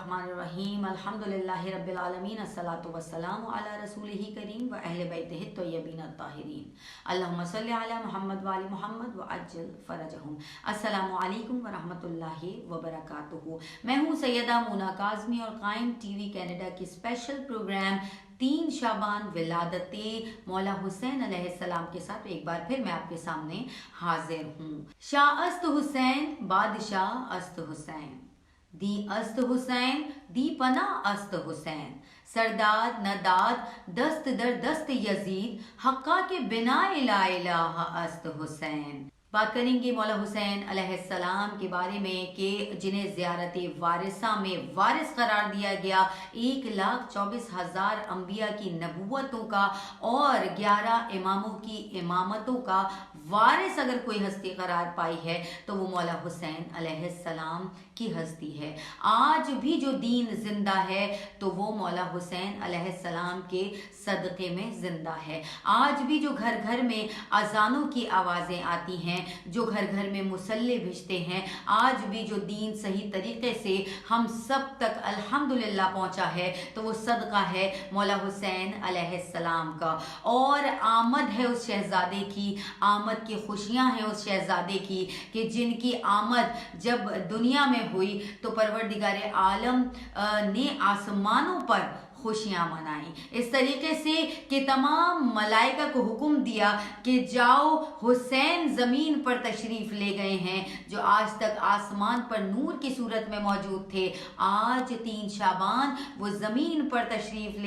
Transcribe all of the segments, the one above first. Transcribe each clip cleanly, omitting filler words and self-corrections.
बिस्मिल्लाहिर्रहमानिर्रहीम अल्हम्दुलिल्लाहि रब्बिल आलमीन अस्सलातु वस्सलामु अला रसूलिही करीम व अहले बैतिही तय्यबीन अत्ताहिरीन अल्लाहुम्मा सल्लि अला मुहम्मद व आलि मुहम्मद व अज्जिल फरजहुम। अस्सलामु अलैकुम व रहमतुल्लाहि व बरकातुहू। मैं हूँ सैयदा मोना काज़मी और कायम टीवी कनाडा की स्पेशल प्रोग्राम 3 शाबान विलादते मौला हुसैन अलैहिस्सलाम के साथ एक बार फिर मैं आपके सामने हाजिर हूँ। शाह अस्त हुसैन बादशाह अस्त हुसैन, दी अस्त हुसैन दी पना अस्त हुसैन, सरदाद नदाद दस्त दर दस्त यजीद हक्का के बिना इला इलाहा अस्त हुसैन। बात करेंगे मौला हुसैन अलैहिस्सलाम के बारे में कि जिन्हें ज़ियारत वारिसा में वारिस करार दिया गया, 1,24,000 अम्बिया की नबूवतों का और 11 इमामों की इमामतों का वारिस अगर कोई हस्ती करार पाई है तो वो मौला हुसैन अलैहिस्सलाम की हस्ती है। आज भी जो दीन जिंदा है तो वो मौला हुसैन अलैहिस्सलाम के सदक़े में जिंदा है। आज भी जो घर घर में अजानों की आवाज़ें आती हैं, जो घर घर में मुसल्ले भिजते हैं, आज भी जो दीन सही तरीके से हम सब तक अल्हम्दुलिल्लाह पहुंचा है तो वो सदका है मौला हुसैन अलैहिस्सलाम का। और आमद है उस शहजादे की, आमद की खुशियां हैं उस शहजादे की कि जिनकी आमद जब दुनिया में हुई तो परवरदिगार आलम ने आसमानों पर खुशियां मनाई इस तरीके से कि तमाम मलाइका को हुक्म दिया कि जाओ हुसैन ज़मीन पर तशरीफ़ ले गए हैं। जो आज तक आसमान पर नूर की सूरत में मौजूद थे, आज 3 शाबान वो ज़मीन पर तशरीफ़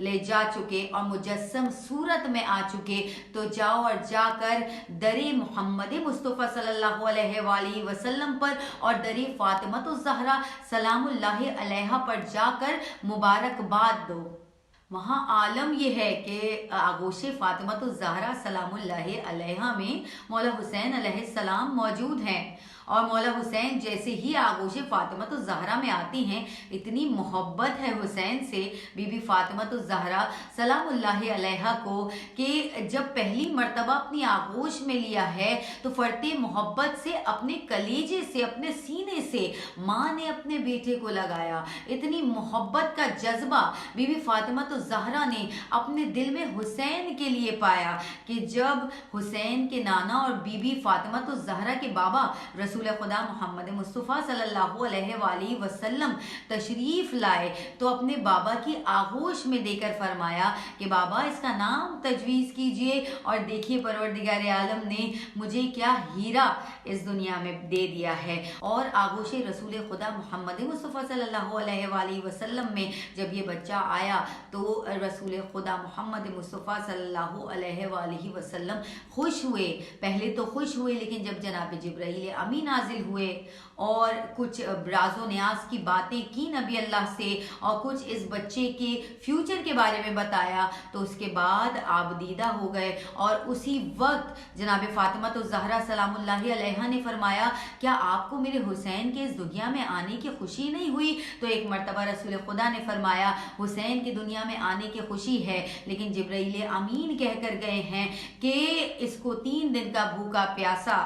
ले जा चुके और मुजस्सम सूरत में आ चुके। तो जाओ और जाकर दरे मोहम्मद मुस्तफ़ा सल्लल्लाहु अलैहि वसल्लम पर और दरे फ़ातिमतुज़ ज़हरा सलामुल्लाहि अलैहा पर जाकर मुबारक बात दो। वहाँ आलम यह है कि आगोश फ़ातिमतुज़ ज़हरा सलामुल्लाहि अलैहा में मौला हुसैन अलैहिस्सलाम मौजूद हैं और मौला हुसैन जैसे ही आगोश फ़ातिमतुज़ ज़हरा में आती हैं, इतनी मोहब्बत है हुसैन से बीबी फ़ातिमतुज़ ज़हरा सलामुल्लाहि अलैहा को कि जब पहली मर्तबा अपनी आगोश में लिया है तो फ़रते मोहब्बत से अपने कलेजे से, अपने सीने से माँ ने अपने बेटे को लगाया। इतनी मोहब्बत का जज्बा बीबी फ़ातिमतुज़ ज़हरा ने अपने दिल में हुसैन के लिए पाया कि जब हुसैन के नाना और बीबी फ़ातिमतुज़ ज़हरा के बाबा रसूल खुदा मोहम्मद मुस्तफ़ा सल्लल्लाहु अलैहि वसल्लम तशरीफ़ लाए तो अपने बाबा की आगोश में देकर फरमाया कि बाबा इसका नाम तजवीज़ कीजिए और देखिए परवरदिगार आलम ने मुझे क्या हीरा इस दुनिया में दे दिया है। और आगोश रसूल खुदा मोहम्मद मुस्तफ़ा सल्लल्लाहु अलैहि वसल्लम में जब ये बच्चा आया तो रसूल खुदा मोहम्मद मुस्तफ़ा सल्लल्लाहु अलैहि वसल्लम खुश हुए। पहले तो खुश हुए, लेकिन जब जनाब जिब्राइल अमीन नाजिल हुए और कुछ राज़ो न्याज की बातें की नबी अल्लाह से और कुछ इस बच्चे के फ्यूचर के बारे में बताया तो उसके बाद आप दीदा हो गए। और उसी वक्त जनाब फ़ातिमतुज़ ज़हरा सलामुल्लाहि अलैहा ने फरमाया, क्या आपको मेरे हुसैन के इस दुनिया में आने की खुशी नहीं हुई? तो एक मरतबा रसूल खुदा ने फरमाया, हुसैन की दुनिया में आने की खुशी है, लेकिन जिब्राइल अमीन कहकर गए हैं कि इसको 3 दिन का भूखा प्यासा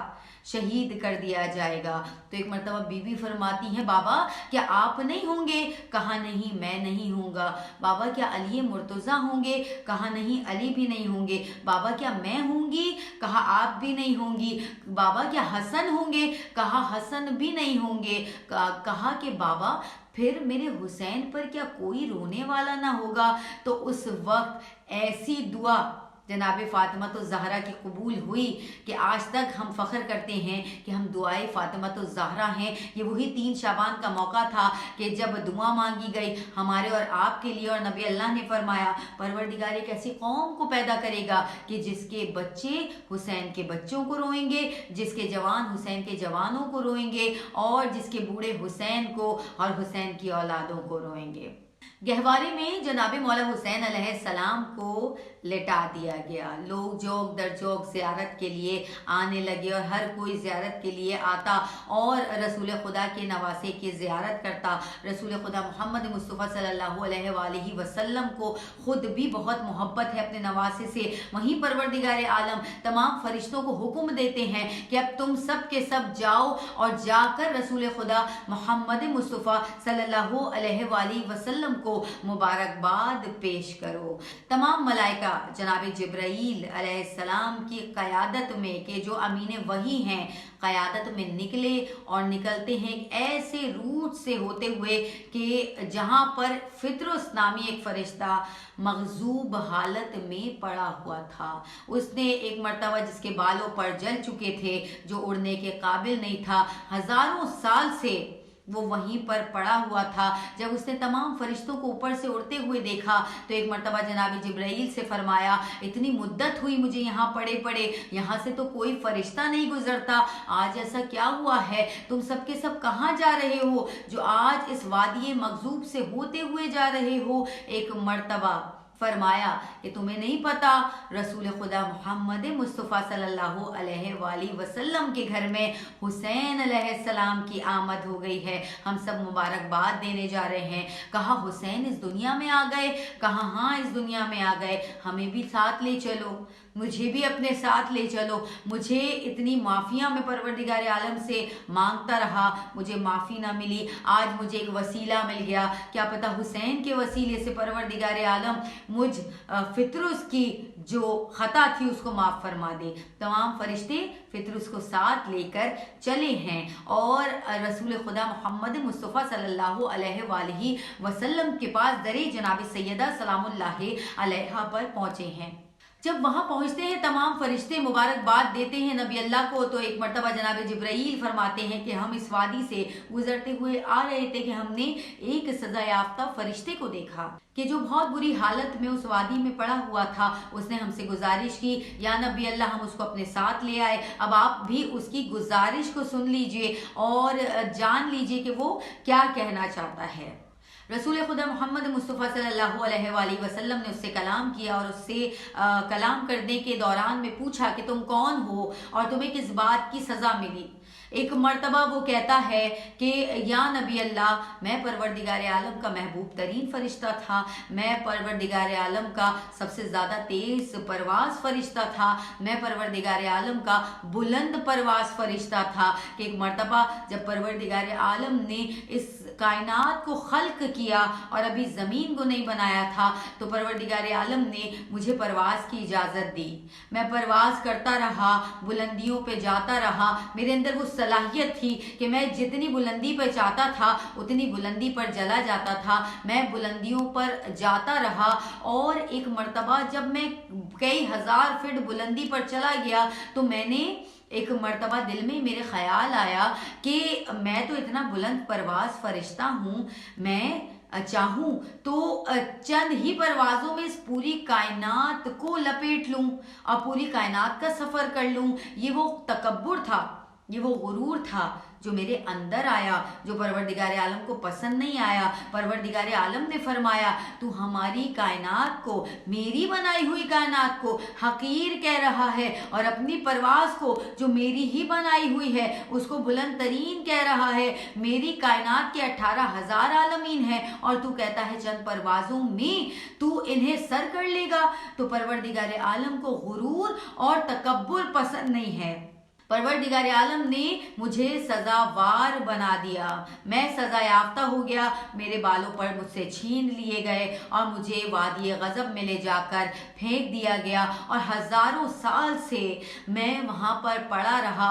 शहीद कर दिया जाएगा। तो एक मरतबा बीबी फरमाती हैं, बाबा क्या आप नहीं होंगे? कहा नहीं, मैं नहीं होऊंगा। बाबा क्या अली मुर्तज़ा होंगे? कहा नहीं, अली भी नहीं होंगे। बाबा क्या मैं होंगी? कहा आप भी नहीं होंगी। बाबा क्या हसन होंगे? कहा हसन भी नहीं होंगे। कहा कि बाबा फिर मेरे हुसैन पर क्या कोई रोने वाला ना होगा? तो उस वक्त ऐसी दुआ जनाब फ़ातिमतुज़ ज़हरा की कबूल हुई कि आज तक हम फ़ख्र करते हैं कि हम दुआए फ़ातिमतुज़ ज़हरा हैं। ये वही 3 शाबान का मौका था कि जब दुआ मांगी गई हमारे और आपके लिए, और नबी अल्लाह ने फरमाया परवरदिगार एक ऐसी कौम को पैदा करेगा कि जिसके बच्चे हुसैन के बच्चों को रोएंगे, जिसके जवान हुसैन के जवानों को रोएंगे और जिसके बूढ़े हुसैन को और हुसैन की औलादों को रोएंगे। गहवारे में जनाब मौला हुसैन अलैहिस्सलाम को लेटा दिया गया। लोग जोक दर जोक ज़ियारत के लिए आने लगे और हर कोई ज़ियारत के लिए आता और रसूल खुदा के नवासे की ज़ियारत करता। रसूल खुदा मोहम्मद मुस्तफ़ा सल्लल्लाहु अलैहि वसल्लम को ख़ुद भी बहुत मोहब्बत है अपने नवासे से। वहीं परवरदिगार आलम तमाम फरिश्तों को हुक्म देते हैं कि अब तुम सब के सब जाओ और जाकर रसूल खुदा मोहम्मद मुस्तफ़ा सल्लल्लाहु अलैहि वसल्लम को मुबारकबाद पेश करो। तमाम मलाइका जनाब जिब्राईल अलैहिस्सलाम की क़यादत में के जो अमीन वही हैं क़यादत में निकले और निकलते हैं एक ऐसे रूट से होते हुए कि जहाँ पर फित्रुस नामी एक फरिश्ता मग़ज़ूब हालत में पड़ा हुआ था। उसने एक मर्तबा जिसके बालों पर जल चुके थे, जो उड़ने के काबिल नहीं था, हज़ारों साल से वो वहीं पर पड़ा हुआ था। जब उसने तमाम फरिश्तों को ऊपर से उड़ते हुए देखा तो एक मर्तबा जनाब जिब्राईल से फरमाया, इतनी मुद्दत हुई मुझे यहाँ पड़े पड़े, यहाँ से तो कोई फरिश्ता नहीं गुजरता, आज ऐसा क्या हुआ है? तुम सब के सब कहाँ जा रहे हो जो आज इस वादी मग़ज़ूब से होते हुए जा रहे हो? एक मर्तबा फरमाया कि तुम्हें नहीं पता रसूल खुदा मोहम्मद मुस्तफ़ा सल्लल्लाहु अलैहि वसल्लम के घर में हुसैन अलैहिस्सलाम की आमद हो गई है, हम सब मुबारकबाद देने जा रहे हैं। कहा हुसैन इस दुनिया में आ गए? कहा हाँ इस दुनिया में आ गए, हमें भी साथ ले चलो, मुझे भी अपने साथ ले चलो। मुझे इतनी माफ़ियाँ मैं परवरदिगार आलम से मांगता रहा, मुझे माफ़ी ना मिली, आज मुझे एक वसीला मिल गया, क्या पता हुसैन के वसीले से परवरदिगार आलम मुझ फित्रुस की जो ख़ता थी उसको माफ़ फरमा दे। तमाम फरिश्ते फित्रुस को साथ लेकर चले हैं और रसूल खुदा मोहम्मद मुस्तफ़ा सल्लल्लाहु अलैहि वसल्लम के पास दरे जनाब सैयदा सलामुल्लाहि अलैहा पर पहुँचे हैं। जब वहाँ पहुँचते हैं तमाम फरिश्ते मुबारकबाद देते हैं नबी अल्लाह को, तो एक मर्तबा जनाब जिब्राईल फरमाते हैं कि हम इस वादी से गुजरते हुए आ रहे थे कि हमने एक सज़ा याफ्ता फरिश्ते को देखा कि जो बहुत बुरी हालत में उस वादी में पड़ा हुआ था। उसने हमसे गुजारिश की, या नबी अल्लाह हम उसको अपने साथ ले आए, अब आप भी उसकी गुजारिश को सुन लीजिए और जान लीजिए कि वो क्या कहना चाहता है। रसूल खुदा मोहम्मद मुस्तफ़ा सल्लल्लाहु अलैहि वसल्लम ने उससे कलाम किया और उससे कलाम करने के दौरान में पूछा कि तुम कौन हो और तुम्हें किस बात की सज़ा मिली। एक मर्तबा वो कहता है कि या नबी अल्लाह मैं परवरदिगार आलम का महबूब तरीन फ़रिश्ता था, मैं परवरदिगार आलम का सबसे ज़्यादा तेज़ परवाज़ फ़रिश्ता था, मैं परवरदिगार आलम का बुलंद परवाज़ फ़रिश्ता था। कि एक मर्तबा जब परवरदिगार आलम ने इस कायनात को खल्क किया और अभी ज़मीन को नहीं बनाया था तो परवरदिगार आलम ने मुझे परवाज़ की इजाज़त दी। मैं परवाज़ करता रहा, बुलंदियों पे जाता रहा, मेरे अंदर वो सलाहियत थी कि मैं जितनी बुलंदी पर चाहता था उतनी बुलंदी पर चला जाता था। मैं बुलंदियों पर जाता रहा और एक मर्तबा जब मैं कई हज़ार फीट बुलंदी पर चला गया तो मैंने एक मर्तबा दिल में मेरे ख्याल आया कि मैं तो इतना बुलंद परवाज़ फरिश्ता हूँ, मैं चाहूँ तो चंद ही परवाज़ों में इस पूरी कायनात को लपेट लूँ और पूरी कायनात का सफ़र कर लूँ। ये वो तकब्बुर था, ये वो गुरूर था जो मेरे अंदर आया, जो परवरदिगार आलम को पसंद नहीं आया। परवरदिगार आलम ने फरमाया तू हमारी कायनात को, मेरी बनाई हुई कायनात को हकीर कह रहा है और अपनी परवाज़ को जो मेरी ही बनाई हुई है उसको बुलंद तरीन कह रहा है। मेरी कायनात के 18,000 आलमीन हैं और तू कहता है चंद परवाज़ों में तू इन्हें सर कर लेगा। तो परवरदिगार आलम को गुरूर और तकब्बुर पसंद नहीं है। परवरदिगार आलम ने मुझे सज़ावार बना दिया, मैं सज़ा याफ्ता हो गया, मेरे बालों पर मुझसे छीन लिए गए और मुझे वादी गज़ब में ले जाकर फेंक दिया गया और हज़ारों साल से मैं वहाँ पर पड़ा रहा,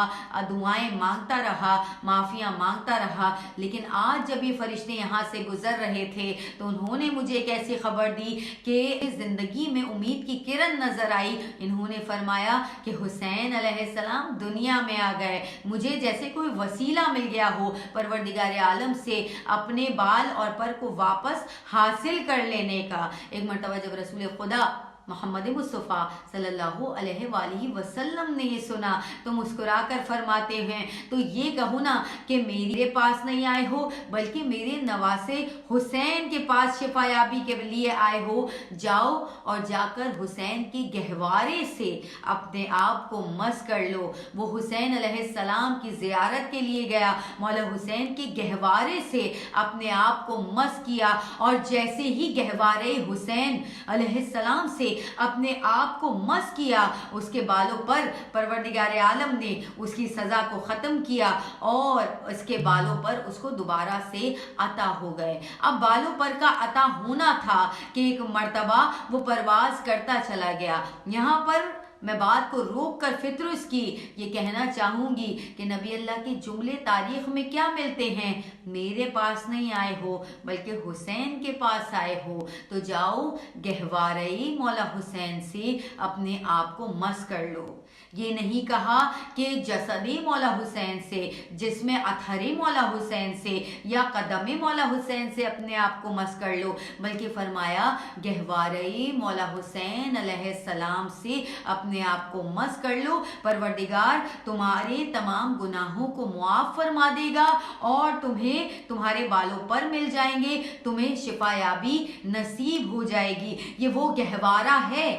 दुआएं मांगता रहा, माफ़ियाँ मांगता रहा। लेकिन आज जब ये फरिश्ते यहाँ से गुज़र रहे थे तो उन्होंने मुझे एक ऐसी खबर दी कि ज़िंदगी में उम्मीद की किरण नज़र आई। इन्होंने फरमाया कि हुसैन अलैहिस्सलाम दुनिया में आ गए, मुझे जैसे कोई वसीला मिल गया हो परवरदिगार आलम से अपने बाल और पर को वापस हासिल कर लेने का। एक मर्तबा जब रसूल खुदा मोहम्मद मुस्तफ़ा सल्लल्लाहु अलैहि वसल्लम ने ये सुना तो मुस्कुरा कर फरमाते हैं, तो ये कहो ना कि मेरे पास नहीं आए हो बल्कि मेरे नवासे हुसैन के पास शिफायाबी के लिए आए हो। जाओ और जाकर हुसैन के गहवारे से अपने आप को मस कर लो। वो हुसैन अलैहिस्सलाम की ज़ियारत के लिए गया, मौला हुसैन के गहवारे से अपने आप को मस किया और जैसे ही गहवारे हुसैन अलैहिस्सलाम से अपने आप को मस किया, उसके बालों पर परवरदिगार आलम ने उसकी सज़ा को ख़त्म किया और उसके बालों पर उसको दोबारा से अता हो गए। अब बालों पर का अता होना था कि एक मर्तबा वो परवाज़ करता चला गया। यहाँ पर मैं बात को रोक कर फितरुस की ये कहना चाहूँगी कि नबी अल्लाह के जुमले तारीख़ में क्या मिलते हैं, मेरे पास नहीं आए हो बल्कि हुसैन के पास आए हो, तो जाओ गहवारे मौला हुसैन से अपने आप को मस कर लो। ये नहीं कहा कि जसदी मौला हुसैन से, जिसमें अथरे मौला हुसैन से या कदम मौला हुसैन से अपने आप को मस कर लो, बल्कि फरमाया गहवारे मौला हुसैन अलैहिस्सलाम से अपने आप को मस कर लो। परवरदिगार तुम्हारे तमाम गुनाहों को मुआफ़ फरमा देगा और तुम्हें तुम्हारे बालों पर मिल जाएंगे, तुम्हें शिफायाबी नसीब हो जाएगी। ये वो गहवारा है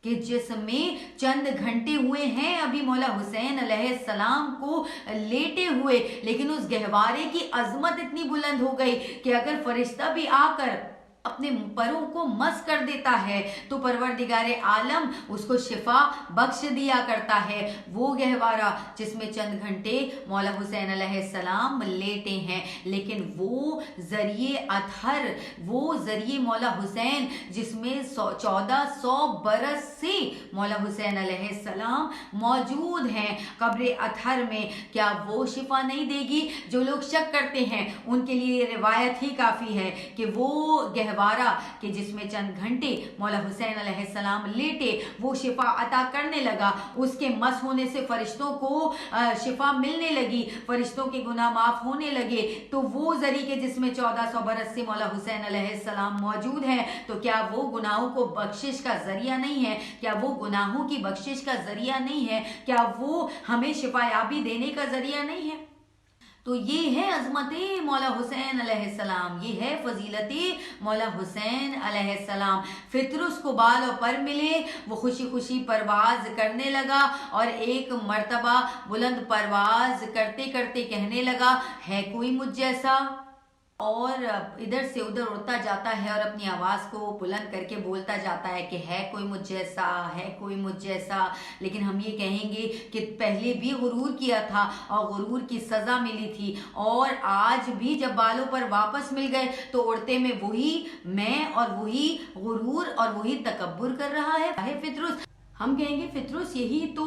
कि जिसमें चंद घंटे हुए हैं अभी मौला हुसैन अलैहिस्सलाम को लेटे हुए, लेकिन उस गहवारे की अजमत इतनी बुलंद हो गई कि अगर फरिश्ता भी आकर अपने परों को मस कर देता है तो परवरदिगार आलम उसको शिफा बख्श दिया करता है। वो गहवारा जिसमें चंद घंटे मौला हुसैन अलैहिस्सलाम लेटे हैं, लेकिन वो ज़रिए अतहर, वो ज़रिए मौला हुसैन जिसमें 1400 बरस से मौला हुसैन अलैहिस्सलाम मौजूद हैं कब्र अतहर में, क्या वो शिफा नहीं देगी? जो लोग शक करते हैं उनके लिए रिवायत ही काफ़ी है कि वो गहवारा कि जिसमें चंद घंटे मौला हुसैन अलैहिस्सलाम लेटे वो शिफा अता करने लगा, उसके मस होने से फरिश्तों को शिफा मिलने लगी, फरिश्तों के गुनाह माफ होने लगे। तो वो ज़रिए जिसमें 1400 बरस से मौला हुसैन अलैहिस्सलाम मौजूद हैं, तो क्या वो गुनाहों को बख्शिश का जरिया नहीं है? क्या वो गुनाहों की बख्शिश का जरिया नहीं है? क्या वो हमें शिफायाबी देने का जरिया नहीं है? तो ये है अज़मत मौला हुसैन अलैहिस्सलाम, ये है फजीलत मौला हुसैन अलैहिस्सलाम। फितरुस को बाल और पर मिले, वो खुशी खुशी परवाज़ करने लगा और एक मर्तबा बुलंद परवाज़ करते करते कहने लगा, है कोई मुझ जैसा? और इधर से उधर उड़ता जाता है और अपनी आवाज़ को बुलंद करके बोलता जाता है कि है कोई मुझ जैसा, है कोई मुझ जैसा। लेकिन हम ये कहेंगे कि पहले भी गुरूर किया था और गुरूर की सज़ा मिली थी, और आज भी जब बालों पर वापस मिल गए तो उड़ते में वही मैं और वही गुरूर और वही तकब्बुर कर रहा है फितरुस। हम कहेंगे फितरुस यही तो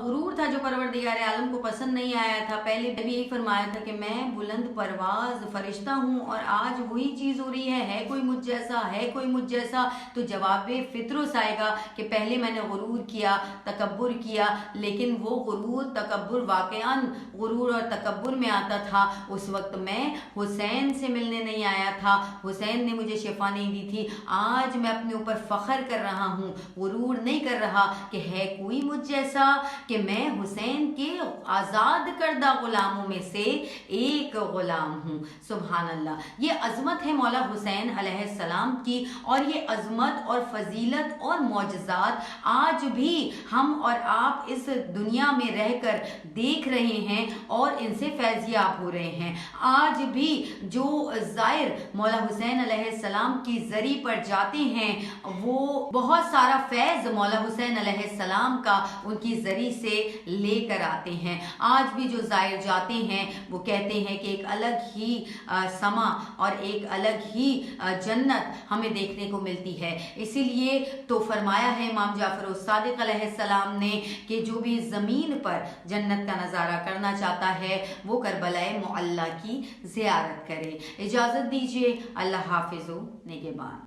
गुरूर था जो परवरदिगार आलम को पसंद नहीं आया था। पहले भी यही फरमाया था कि मैं बुलंद परवाज फरिश्ता हूँ, और आज वही चीज़ हो रही है कोई मुझ जैसा, है कोई मुझ जैसा। तो जवाब फितरुस आएगा कि पहले मैंने गुरूर किया, तकब्बुर किया, लेकिन वो गुरूर तकब्बुर वाक़यान गुरूर और तकब्बुर में आता था। उस वक्त मैं हुसैन से मिलने नहीं आया था, हुसैन ने मुझे शिफा नहीं दी थी। आज मैं अपने ऊपर फ़ख्र कर रहा हूँ, गुरूर नहीं कर रहा कि है कोई मुझ जैसा, कि मैं हुसैन के आज़ाद करदा गुलामों में से एक गुलाम हूँ। सुभान अल्लाह, ये अज़मत है मौला हुसैन अलैहिस्सलाम की, और ये अज़मत और फजीलत और मौजज़ात आज भी हम और आप इस दुनिया में रहकर देख रहे हैं और इनसे फैज़याब हो रहे हैं। आज भी जो ज़ायर मौला हुसैन अलैहिस्सलाम की ज़री पर जाते हैं वो बहुत सारा फैज़ मौला हुसैन अलैहिस्सलाम का उनकी ज़री से लेकर आते हैं। आज भी जो ज़ायर जाते हैं वो कहते हैं कि एक अलग ही समा और एक अलग ही जन्नत हमें देखने को मिलती है। इसीलिए तो फरमाया है इमाम जाफ़र सादिक़ अलैहिस्सलाम ने कि जो भी ज़मीन पर जन्नत का नज़ारा करना चाहता है वो करबलाए मुअल्ला की ज़ियारत करे। इजाज़त दीजिए, अल्लाह हाफ़िज़ व निगहबान।